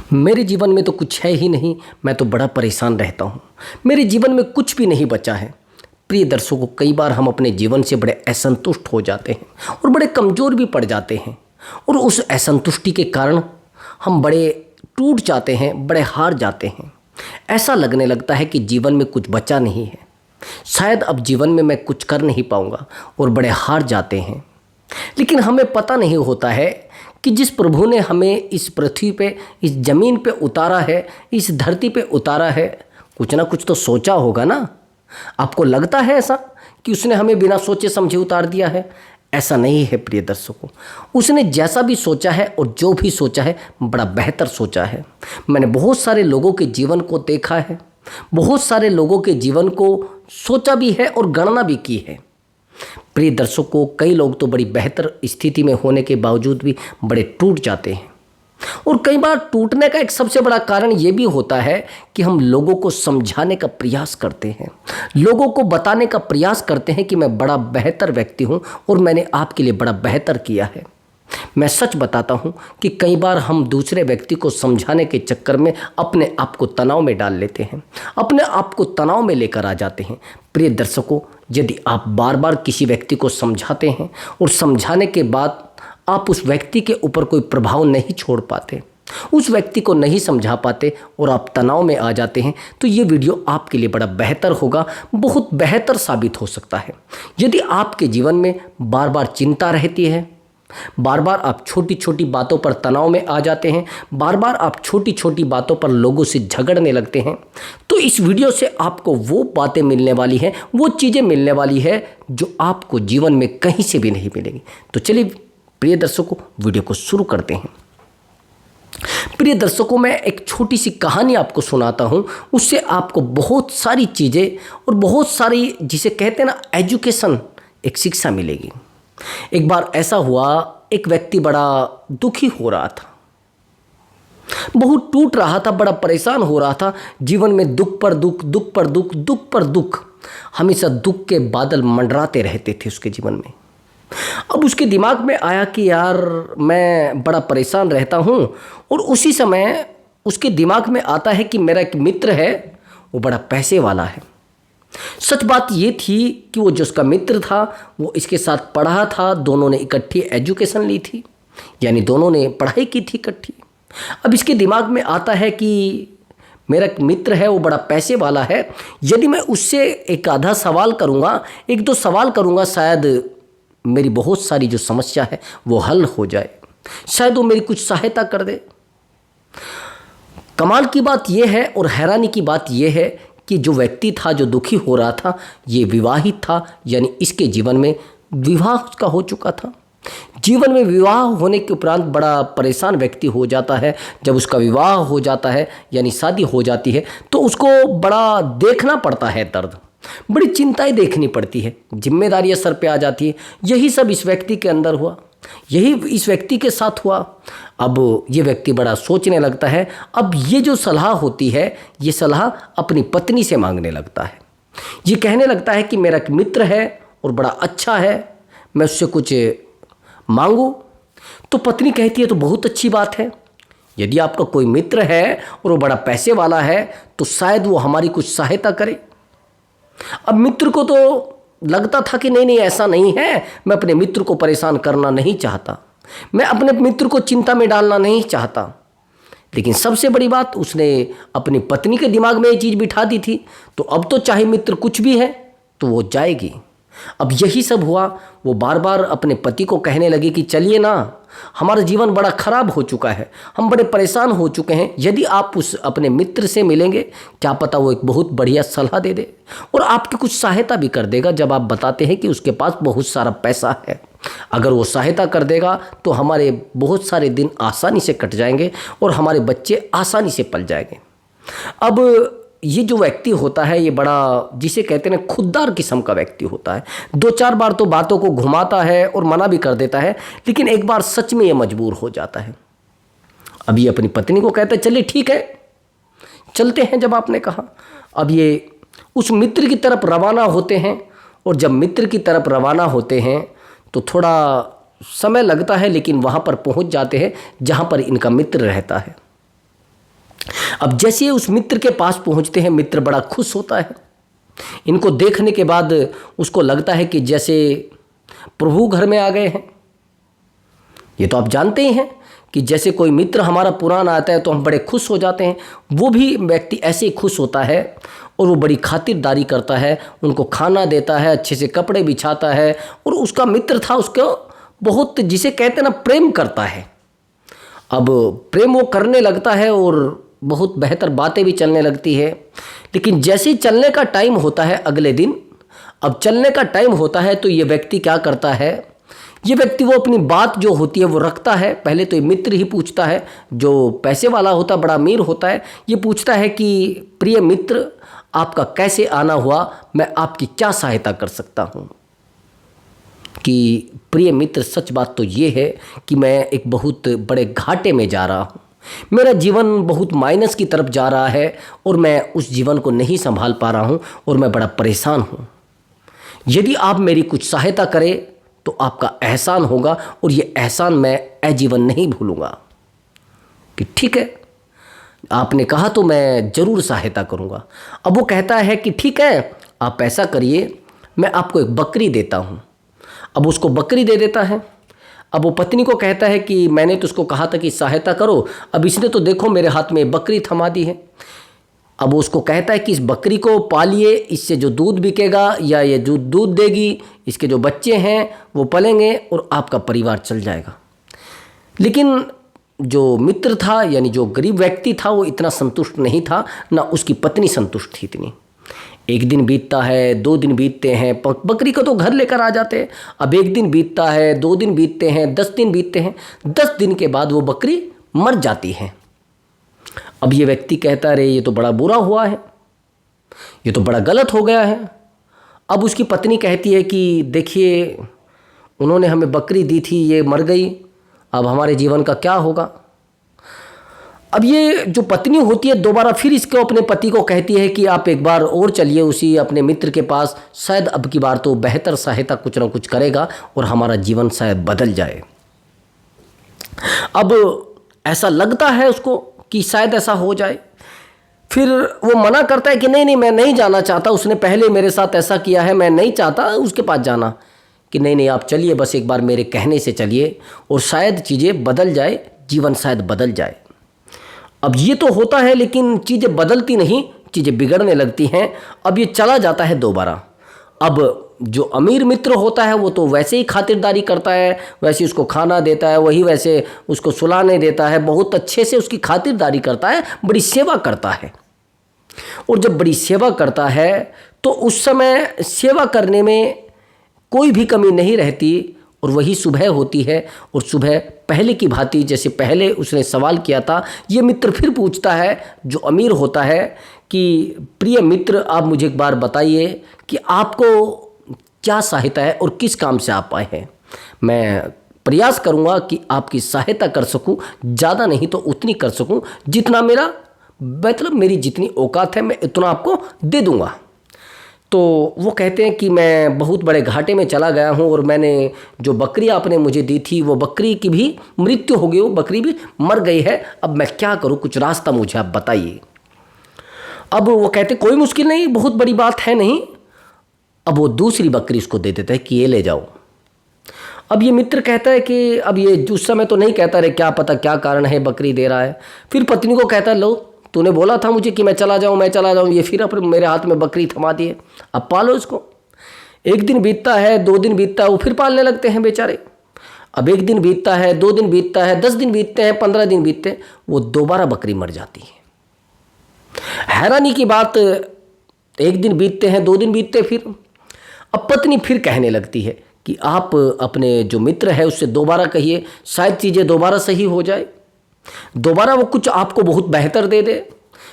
मेरे जीवन में तो कुछ है ही नहीं, मैं तो बड़ा परेशान रहता हूँ। मेरे जीवन में कुछ भी नहीं बचा है। प्रिय दर्शकों, कई बार हम अपने जीवन से बड़े असंतुष्ट हो जाते हैं और बड़े कमज़ोर भी पड़ जाते हैं, और उस असंतुष्टि के कारण हम बड़े टूट जाते हैं, बड़े हार जाते हैं। ऐसा लगने लगता है कि जीवन में कुछ बचा नहीं है, शायद अब जीवन में मैं कुछ कर नहीं पाऊंगा, और बड़े हार जाते हैं। लेकिन हमें पता नहीं होता है कि जिस प्रभु ने हमें इस पृथ्वी पे, इस ज़मीन पे उतारा है, इस धरती पे उतारा है, कुछ ना कुछ तो सोचा होगा ना। आपको लगता है ऐसा कि उसने हमें बिना सोचे समझे उतार दिया है? ऐसा नहीं है प्रिय दर्शकों। उसने जैसा भी सोचा है और जो भी सोचा है, बड़ा बेहतर सोचा है। मैंने बहुत सारे लोगों के जीवन को देखा है, बहुत सारे लोगों के जीवन को सोचा भी है और गणना भी की है। प्रिय दर्शकों, कई लोग तो बड़ी बेहतर स्थिति में होने के बावजूद भी बड़े टूट जाते हैं, और कई बार टूटने का एक सबसे बड़ा कारण ये भी होता है कि हम लोगों को समझाने का प्रयास करते हैं, लोगों को बताने का प्रयास करते हैं कि मैं बड़ा बेहतर व्यक्ति हूँ और मैंने आपके लिए बड़ा बेहतर किया है। मैं सच बताता हूँ कि कई बार हम दूसरे व्यक्ति को समझाने के चक्कर में अपने आप को तनाव में डाल लेते हैं, अपने आप को तनाव में लेकर आ जाते हैं। प्रिय दर्शकों, यदि आप बार बार किसी व्यक्ति को समझाते हैं और समझाने के बाद आप उस व्यक्ति के ऊपर कोई प्रभाव नहीं छोड़ पाते, उस व्यक्ति को नहीं समझा पाते और आप तनाव में आ जाते हैं, तो ये वीडियो आपके लिए बड़ा बेहतर होगा, बहुत बेहतर साबित हो सकता है। यदि आपके जीवन में बार बार चिंता रहती है, बार बार आप छोटी छोटी बातों पर तनाव में आ जाते हैं, बार बार आप छोटी छोटी बातों पर लोगों से झगड़ने लगते हैं, तो इस वीडियो से आपको वो बातें मिलने वाली हैं, वो चीज़ें मिलने वाली है जो आपको जीवन में कहीं से भी नहीं मिलेगी। तो चलिए प्रिय दर्शकों, वीडियो को शुरू करते हैं। प्रिय दर्शकों, मैं एक छोटी सी कहानी आपको सुनाता हूँ, उससे आपको बहुत सारी चीज़ें और बहुत सारी, जिसे कहते हैं ना एजुकेशन, एक शिक्षा मिलेगी। एक बार ऐसा हुआ, एक व्यक्ति बड़ा दुखी हो रहा था, बहुत टूट रहा था, बड़ा परेशान हो रहा था। जीवन में दुख पर दुख, दुख पर दुख, दुख पर दुख, हमेशा दुख के बादल मंडराते रहते थे उसके जीवन में। अब उसके दिमाग में आया कि यार मैं बड़ा परेशान रहता हूँ, और उसी समय उसके दिमाग में आता है कि मेरा एक मित्र है, वो बड़ा पैसे वाला है। सच बात ये थी कि वो जो उसका मित्र था वो इसके साथ पढ़ा था, दोनों ने इकट्ठी एजुकेशन ली थी, यानी दोनों ने पढ़ाई की थी इकट्ठी। अब इसके दिमाग में आता है कि मेरा एक मित्र है, वो बड़ा पैसे वाला है, यदि मैं उससे एक आधा सवाल करूँगा, एक दो सवाल करूँगा, शायद मेरी बहुत सारी जो समस्या है वो हल हो जाए, शायद वो मेरी कुछ सहायता कर दे। कमाल की बात यह है और हैरानी की बात यह है कि जो व्यक्ति था, जो दुखी हो रहा था, ये विवाहित था, यानी इसके जीवन में विवाह उसका हो चुका था। जीवन में विवाह होने के उपरांत बड़ा परेशान व्यक्ति हो जाता है। जब उसका विवाह हो जाता है, यानी शादी हो जाती है, तो उसको बड़ा देखना पड़ता है दर्द, बड़ी चिंताएं देखनी पड़ती है, जिम्मेदारियां सर पे आ जाती है। यही सब इस व्यक्ति के अंदर हुआ, यही इस व्यक्ति के साथ हुआ। अब ये व्यक्ति बड़ा सोचने लगता है। अब ये जो सलाह होती है, ये सलाह अपनी पत्नी से मांगने लगता है। ये कहने लगता है कि मेरा एक मित्र है और बड़ा अच्छा है, मैं उससे कुछ मांगूं। तो पत्नी कहती है तो बहुत अच्छी बात है, यदि आपका कोई मित्र है और वो बड़ा पैसे वाला है तो शायद वो हमारी कुछ सहायता करे। अब मित्र को तो लगता था कि नहीं नहीं, ऐसा नहीं है, मैं अपने मित्र को परेशान करना नहीं चाहता, मैं अपने मित्र को चिंता में डालना नहीं चाहता। लेकिन सबसे बड़ी बात, उसने अपनी पत्नी के दिमाग में ये चीज़ बिठा दी थी, तो अब तो चाहे मित्र कुछ भी है तो वो जाएगी। अब यही सब हुआ। वो बार बार अपने पति को कहने लगी कि चलिए ना, हमारा जीवन बड़ा खराब हो चुका है, हम बड़े परेशान हो चुके हैं, यदि आप उस अपने मित्र से मिलेंगे, क्या पता वो एक बहुत बढ़िया सलाह दे दे और आपकी कुछ सहायता भी कर देगा। जब आप बताते हैं कि उसके पास बहुत सारा पैसा है, अगर वो सहायता कर देगा तो हमारे बहुत सारे दिन आसानी से कट जाएंगे और हमारे बच्चे आसानी से पल जाएंगे। अब ये जो व्यक्ति होता है, ये बड़ा, जिसे कहते हैं खुददार किस्म का व्यक्ति होता है। दो चार बार तो बातों को घुमाता है और मना भी कर देता है, लेकिन एक बार सच में ये मजबूर हो जाता है। अब ये अपनी पत्नी को कहता है चलिए ठीक है, चलते हैं। जब आपने कहा, अब ये उस मित्र की तरफ रवाना होते हैं, और जब मित्र की तरफ रवाना होते हैं तो थोड़ा समय लगता है, लेकिन वहाँ पर पहुँच जाते हैं जहाँ पर इनका मित्र रहता है। अब जैसे ही उस मित्र के पास पहुंचते हैं, मित्र बड़ा खुश होता है। इनको देखने के बाद उसको लगता है कि जैसे प्रभु घर में आ गए हैं। ये तो आप जानते ही हैं कि जैसे कोई मित्र हमारा पुराना आता है तो हम बड़े खुश हो जाते हैं। वो भी व्यक्ति ऐसे ही खुश होता है और वो बड़ी खातिरदारी करता है, उनको खाना देता है, अच्छे से कपड़े बिछाता है। और उसका मित्र था, उसको बहुत, जिसे कहते हैं ना, प्रेम करता है। अब प्रेम वो करने लगता है और बहुत बेहतर बातें भी चलने लगती है। लेकिन जैसे ही चलने का टाइम होता है अगले दिन, अब चलने का टाइम होता है तो ये व्यक्ति क्या करता है, ये व्यक्ति वो अपनी बात जो होती है वो रखता है। पहले तो ये मित्र ही पूछता है, जो पैसे वाला होता है, बड़ा अमीर होता है, ये पूछता है कि प्रिय मित्र, आपका कैसे आना हुआ, मैं आपकी क्या सहायता कर सकता हूँ। कि प्रिय मित्र, सच बात तो ये है कि मैं एक बहुत बड़े घाटे में जा रहा हूँ, मेरा जीवन बहुत माइनस की तरफ जा रहा है और मैं उस जीवन को नहीं संभाल पा रहा हूँ और मैं बड़ा परेशान हूँ। यदि आप मेरी कुछ सहायता करें तो आपका एहसान होगा और ये एहसान मैं आजीवन नहीं भूलूंगा। कि ठीक है, आपने कहा तो मैं ज़रूर सहायता करूंगा। अब वो कहता है कि ठीक है, आप ऐसा करिए, मैं आपको एक बकरी देता हूँ। अब उसको बकरी दे देता है। अब वो पत्नी को कहता है कि मैंने तो उसको कहा था कि सहायता करो, अब इसने तो देखो मेरे हाथ में बकरी थमा दी है। अब वो उसको कहता है कि इस बकरी को पालिए, इससे जो दूध बिकेगा या ये जो दूध देगी, इसके जो बच्चे हैं वो पलेंगे और आपका परिवार चल जाएगा। लेकिन जो मित्र था, यानी जो गरीब व्यक्ति था, वो इतना संतुष्ट नहीं था, ना उसकी पत्नी संतुष्ट थी इतनी। एक दिन बीतता है, 2 दिन बीतते हैं, बकरी को तो घर लेकर आ जाते हैं। अब 1 दिन बीतता है, 2 दिन बीतते हैं, 10 दिन बीतते हैं। 10 दिन के बाद वो बकरी मर जाती है। अब ये व्यक्ति कहता है, ये तो बड़ा बुरा हुआ है, ये तो बड़ा गलत हो गया है। अब उसकी पत्नी कहती है कि देखिए, उन्होंने हमें बकरी दी थी, ये मर गई, अब हमारे जीवन का क्या होगा। अब ये जो पत्नी होती है दोबारा फिर इसको अपने पति को कहती है कि आप एक बार और चलिए उसी अपने मित्र के पास, शायद अब की बार तो बेहतर सहायता कुछ ना कुछ करेगा और हमारा जीवन शायद बदल जाए। अब ऐसा लगता है उसको कि शायद ऐसा हो जाए। फिर वो मना करता है कि नहीं नहीं, मैं नहीं जाना चाहता, उसने पहले मेरे साथ ऐसा किया है, मैं नहीं चाहता उसके पास जाना। कि नहीं नहीं, आप चलिए, बस एक बार मेरे कहने से चलिए और शायद चीज़ें बदल जाए, जीवन शायद बदल जाए। अब ये तो होता है, लेकिन चीज़ें बदलती नहीं, चीज़ें बिगड़ने लगती हैं। अब ये चला जाता है दोबारा। अब जो अमीर मित्र होता है वो तो वैसे ही खातिरदारी करता है, वैसे उसको खाना देता है, वही वैसे उसको सुलाने देता है, बहुत अच्छे से उसकी खातिरदारी करता है, बड़ी सेवा करता है। और जब बड़ी सेवा करता है तो उस समय सेवा करने में कोई भी कमी नहीं रहती। और वही सुबह होती है और सुबह पहले की भांति, जैसे पहले उसने सवाल किया था, ये मित्र फिर पूछता है, जो अमीर होता है, कि प्रिय मित्र, आप मुझे एक बार बताइए कि आपको क्या सहायता है और किस काम से आप आए हैं। मैं प्रयास करूंगा कि आपकी सहायता कर सकूं, ज़्यादा नहीं तो उतनी कर सकूं जितना मेरा, मतलब मेरी जितनी औकात है, मैं इतना आपको दे दूंगा। तो वो कहते हैं कि मैं बहुत बड़े घाटे में चला गया हूँ और मैंने जो बकरी आपने मुझे दी थी, वो बकरी की भी मृत्यु हो गई, वो बकरी भी मर गई है। अब मैं क्या करूँ, कुछ रास्ता मुझे आप बताइए। अब वो कहते कोई मुश्किल नहीं, बहुत बड़ी बात है नहीं। अब वो दूसरी बकरी उसको दे देता है कि ये ले जाओ। अब ये मित्र कहता है कि अब ये उस समय तो नहीं कहता रे, क्या पता क्या कारण है बकरी दे रहा है। फिर पत्नी को कहता है, लो तूने बोला था मुझे कि मैं चला जाऊँ, ये फिर अपने मेरे हाथ में बकरी थमा दी है, अब पालो इसको। 1 दिन बीतता है, 2 दिन बीतता है, वो फिर पालने लगते हैं बेचारे। अब 1 दिन बीतता है, 2 दिन बीतता है, 10 दिन बीतते हैं, 15 दिन बीतते हैं, वो दोबारा बकरी मर जाती है। हैरानी की बात, 1 दिन बीतते हैं, 2 दिन बीतते फिर। अब पत्नी फिर कहने लगती है कि आप अपने जो मित्र है उससे दोबारा कहिए, शायद चीज़ें दोबारा सही हो जाए, दोबारा वो कुछ आपको बहुत बेहतर दे दे।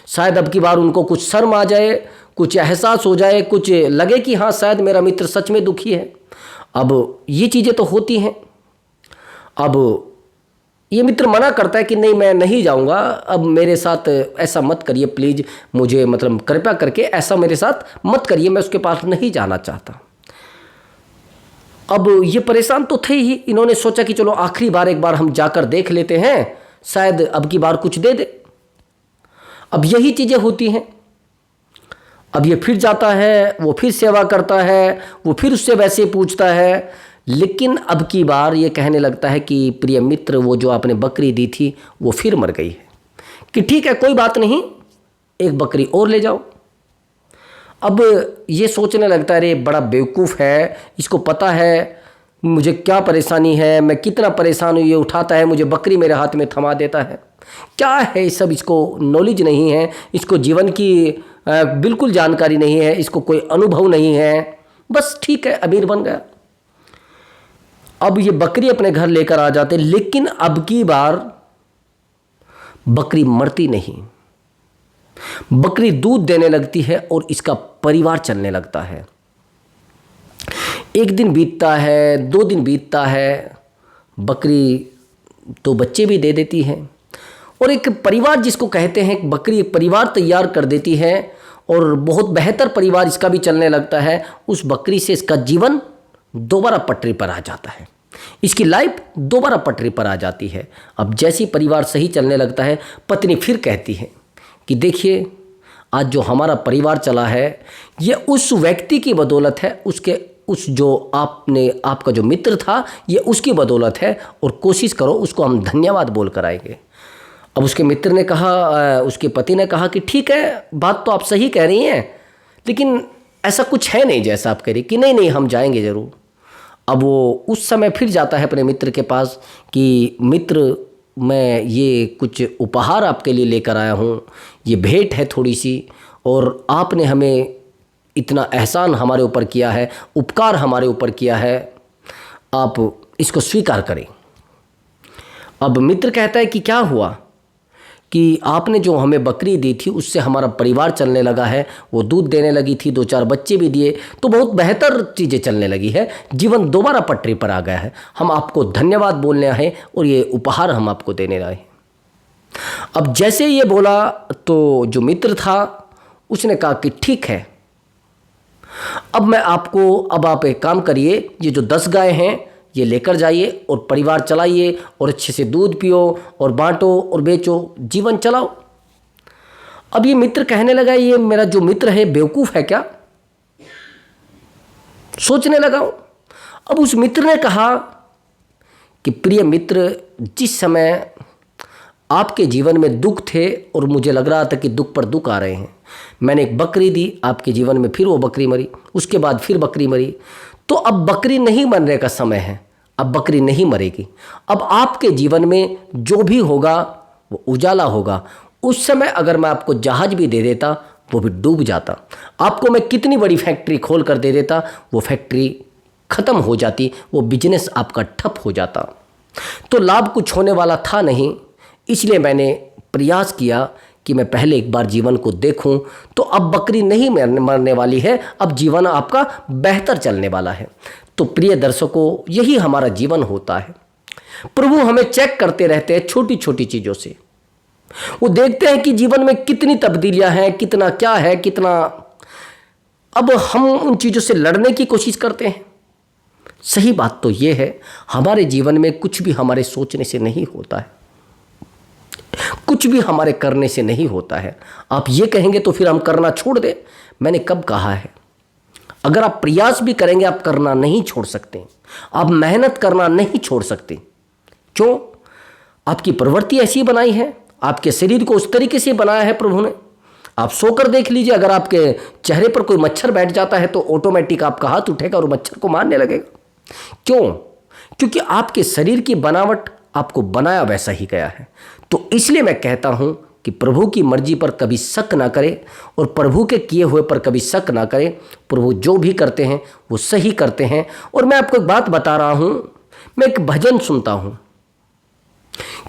शायद अब की बार उनको कुछ शर्म आ जाए, कुछ एहसास हो जाए, कुछ लगे कि हाँ शायद मेरा मित्र सच में दुखी है। अब ये चीज़ें तो होती हैं। अब ये मित्र मना करता है कि नहीं, मैं नहीं जाऊंगा, अब मेरे साथ ऐसा मत करिए प्लीज़, मुझे मतलब कृपया करके ऐसा मेरे साथ मत करिए, मैं उसके पास नहीं जाना चाहता। अब ये परेशान तो थे ही, इन्होंने सोचा कि चलो आखिरी बार एक बार हम जाकर देख लेते हैं, शायद अब की बार कुछ दे दे। अब यही चीज़ें होती हैं। अब ये फिर जाता है, वो फिर सेवा करता है, वो फिर उससे वैसे पूछता है, लेकिन अब की बार ये कहने लगता है कि प्रिय मित्र, वो जो आपने बकरी दी थी वो फिर मर गई है, कि ठीक है कोई बात नहीं, एक बकरी और ले जाओ। अब ये सोचने लगता है, अरे बड़ा बेवकूफ़ है, इसको पता है मुझे क्या परेशानी है, मैं कितना परेशान हूँ, ये उठाता है मुझे, बकरी मेरे हाथ में थमा देता है, क्या है ये सब, इसको नॉलेज नहीं है, इसको जीवन की बिल्कुल जानकारी नहीं है, इसको कोई अनुभव नहीं है, बस ठीक है अमीर बन गया। अब ये बकरी अपने घर लेकर आ जाते, लेकिन अब की बार बकरी मरती नहीं, बकरी दूध देने लगती है और इसका परिवार चलने लगता है। एक दिन बीतता है, 2 दिन बीतता है, बकरी तो बच्चे भी दे देती है और एक परिवार जिसको कहते हैं, बकरी एक परिवार तैयार कर देती है और बहुत बेहतर परिवार इसका भी चलने लगता है। उस बकरी से इसका जीवन दोबारा पटरी पर आ जाता है, इसकी लाइफ दोबारा पटरी पर आ जाती है। अब जैसी परिवार सही चलने लगता है, पत्नी फिर कहती है कि देखिए आज जो हमारा परिवार चला है ये उस व्यक्ति की बदौलत है, उस जो आपका जो मित्र था ये उसकी बदौलत है, और कोशिश करो उसको हम धन्यवाद बोल कर आएंगे। अब उसके मित्र ने कहा, उसके पति ने कहा कि ठीक है बात तो आप सही कह रही हैं, लेकिन ऐसा कुछ है नहीं जैसा आप कह रही, कि नहीं हम जाएंगे ज़रूर। अब वो उस समय फिर जाता है अपने मित्र के पास कि मित्र, मैं ये कुछ उपहार आपके लिए लेकर आया हूँ, ये भेंट है थोड़ी सी, और आपने हमें इतना एहसान हमारे ऊपर किया है, उपकार हमारे ऊपर किया है, आप इसको स्वीकार करें। अब मित्र कहता है कि क्या हुआ, कि आपने जो हमें बकरी दी थी उससे हमारा परिवार चलने लगा है, वो दूध देने लगी थी, 2-4 बच्चे भी दिए, तो बहुत बेहतर चीज़ें चलने लगी है, जीवन दोबारा पटरी पर आ गया है, हम आपको धन्यवाद बोलने आए और ये उपहार हम आपको देने आए। अब जैसे ये बोला तो जो मित्र था उसने कहा कि ठीक है, अब आप एक काम करिए, ये जो 10 गाय हैं ये लेकर जाइए और परिवार चलाइए और अच्छे से दूध पियो और बांटो और बेचो, जीवन चलाओ। अब ये मित्र कहने लगा, ये मेरा जो मित्र है बेवकूफ़ है क्या, सोचने लगा। अब उस मित्र ने कहा कि प्रिय मित्र, जिस समय आपके जीवन में दुख थे और मुझे लग रहा था कि दुख पर दुख आ रहे हैं, मैंने एक बकरी दी आपके जीवन में, फिर वो बकरी मरी, उसके बाद फिर बकरी मरी, तो अब बकरी नहीं मरने का समय है, अब बकरी नहीं मरेगी, अब आपके जीवन में जो भी होगा वो उजाला होगा। उस समय अगर मैं आपको जहाज भी दे देता वो भी डूब जाता, आपको मैं कितनी बड़ी फैक्ट्री खोल कर दे देता, वो फैक्ट्री ख़त्म हो जाती, वो बिजनेस आपका ठप हो जाता। तो लाभ कुछ होने वाला था नहीं, इसलिए मैंने प्रयास किया कि मैं पहले एक बार जीवन को देखूं, तो अब बकरी नहीं मरने वाली है, अब जीवन आपका बेहतर चलने वाला है। तो प्रिय दर्शकों, यही हमारा जीवन होता है। प्रभु हमें चेक करते रहते हैं छोटी छोटी चीज़ों से, वो देखते हैं कि जीवन में कितनी तब्दीलियां हैं, कितना क्या है, कितना, अब हम उन चीज़ों से लड़ने की कोशिश करते हैं। सही बात तो ये है, हमारे जीवन में कुछ भी हमारे सोचने से नहीं होता है, कुछ भी हमारे करने से नहीं होता है। आप ये कहेंगे तो फिर हम करना छोड़ दें, मैंने कब कहा है? अगर आप प्रयास भी करेंगे आप करना नहीं छोड़ सकते, आप मेहनत करना नहीं छोड़ सकते। क्यों? आपकी प्रवृत्ति ऐसी बनाई है, आपके शरीर को उस तरीके से बनाया है प्रभु ने। आप सोकर देख लीजिए, अगर आपके चेहरे पर कोई मच्छर बैठ जाता है तो ऑटोमेटिक आपका हाथ उठेगा और मच्छर को मारने लगेगा। क्यों? क्योंकि आपके शरीर की बनावट आपको बनाया वैसा ही गया है। तो इसलिए मैं कहता हूं कि प्रभु की मर्जी पर कभी शक ना करें और प्रभु के किए हुए पर कभी शक ना करें। प्रभु जो भी करते हैं वो सही करते हैं। और मैं आपको एक बात बता रहा हूं, मैं एक भजन सुनता हूं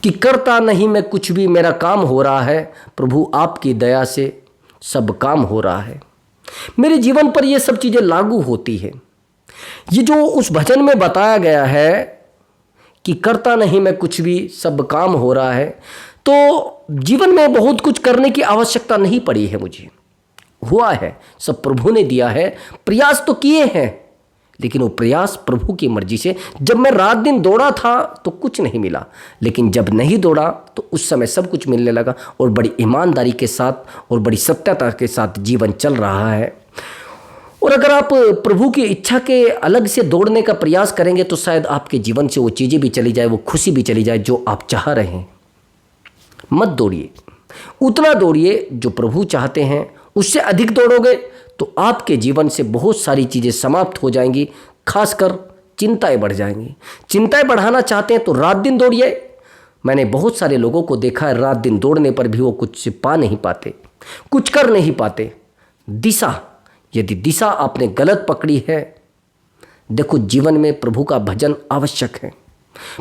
कि करता नहीं मैं कुछ भी, मेरा काम हो रहा है, प्रभु आपकी दया से सब काम हो रहा है। मेरे जीवन पर ये सब चीज़ें लागू होती है। ये जो उस भजन में बताया गया है कि करता नहीं मैं कुछ भी, सब काम हो रहा है, तो जीवन में बहुत कुछ करने की आवश्यकता नहीं पड़ी है, मुझे हुआ है, सब प्रभु ने दिया है। प्रयास तो किए हैं लेकिन वो प्रयास प्रभु की मर्जी से। जब मैं रात दिन दौड़ा था तो कुछ नहीं मिला, लेकिन जब नहीं दौड़ा तो उस समय सब कुछ मिलने लगा और बड़ी ईमानदारी के साथ और बड़ी सत्यता के साथ जीवन चल रहा है। और अगर आप प्रभु की इच्छा के अलग से दौड़ने का प्रयास करेंगे तो शायद आपके जीवन से वो चीज़ें भी चली जाए, वो खुशी भी चली जाए जो आप चाह रहे हैं। मत दौड़िए, उतना दौड़िए जो प्रभु चाहते हैं। उससे अधिक दौड़ोगे तो आपके जीवन से बहुत सारी चीज़ें समाप्त हो जाएंगी, खासकर चिंताएं बढ़ जाएंगी। चिंताएं बढ़ाना चाहते हैं तो रात दिन दौड़िए। मैंने बहुत सारे लोगों को देखा है, रात दिन दौड़ने पर भी वो कुछ पा नहीं पाते, कुछ कर नहीं पाते। यदि दिशा आपने गलत पकड़ी है, देखो जीवन में प्रभु का भजन आवश्यक है,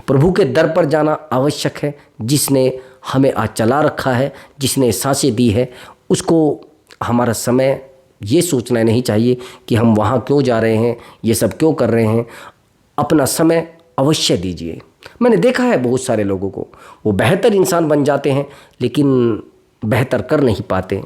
प्रभु के दर पर जाना आवश्यक है। जिसने हमें आज चला रखा है, जिसने सांसें दी है, उसको हमारा समय ये सोचना नहीं चाहिए कि हम वहाँ क्यों जा रहे हैं, ये सब क्यों कर रहे हैं। अपना समय अवश्य दीजिए। मैंने देखा है बहुत सारे लोगों को, वो बेहतर इंसान बन जाते हैं लेकिन बेहतर कर नहीं पाते,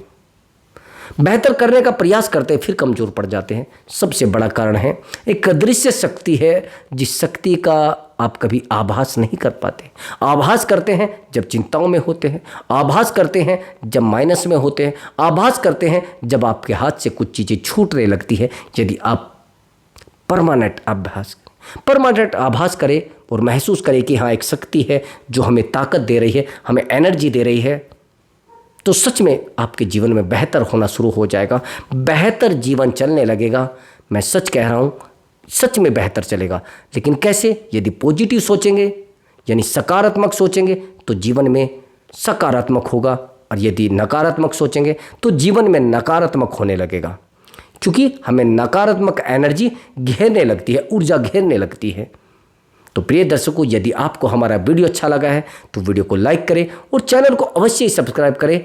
बेहतर करने का प्रयास करते हैं फिर कमज़ोर पड़ जाते हैं। सबसे बड़ा कारण है एक अदृश्य शक्ति है, जिस शक्ति का आप कभी आभास नहीं कर पाते। आभास करते हैं जब चिंताओं में होते हैं, आभास करते हैं जब माइनस में होते हैं, आभास करते हैं जब आपके हाथ से कुछ चीज़ें छूटने लगती है। यदि आप परमानेंट आभास करें और महसूस करें कि हाँ एक शक्ति है जो हमें ताकत दे रही है, हमें एनर्जी दे रही है, तो सच में आपके जीवन में बेहतर होना शुरू हो जाएगा, बेहतर जीवन चलने लगेगा। मैं सच कह रहा हूँ, सच में बेहतर चलेगा। लेकिन कैसे? यदि पॉजिटिव सोचेंगे, यानी सकारात्मक सोचेंगे तो जीवन में सकारात्मक होगा, और यदि नकारात्मक सोचेंगे तो जीवन में नकारात्मक होने लगेगा। क्योंकि हमें नकारात्मक एनर्जी घेरने लगती है, ऊर्जा घेरने लगती है। तो प्रिय दर्शकों, यदि आपको हमारा वीडियो अच्छा लगा है तो वीडियो को लाइक करें और चैनल को अवश्य ही सब्सक्राइब करें।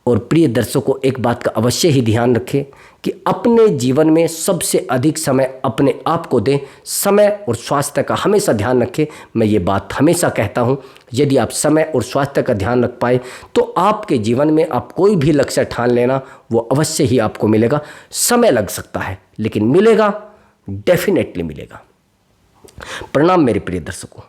और प्रिय दर्शकों, एक बात का अवश्य ही ध्यान रखें कि अपने जीवन में सबसे अधिक समय अपने आप को दें। समय और स्वास्थ्य का हमेशा ध्यान रखें। मैं ये बात हमेशा कहता हूँ, यदि आप समय और स्वास्थ्य का ध्यान रख पाए तो आपके जीवन में आप कोई भी लक्ष्य ठान लेना, वो अवश्य ही आपको मिलेगा। समय लग सकता है लेकिन मिलेगा, डेफिनेटली मिलेगा। प्रणाम मेरे प्रिय दर्शकों।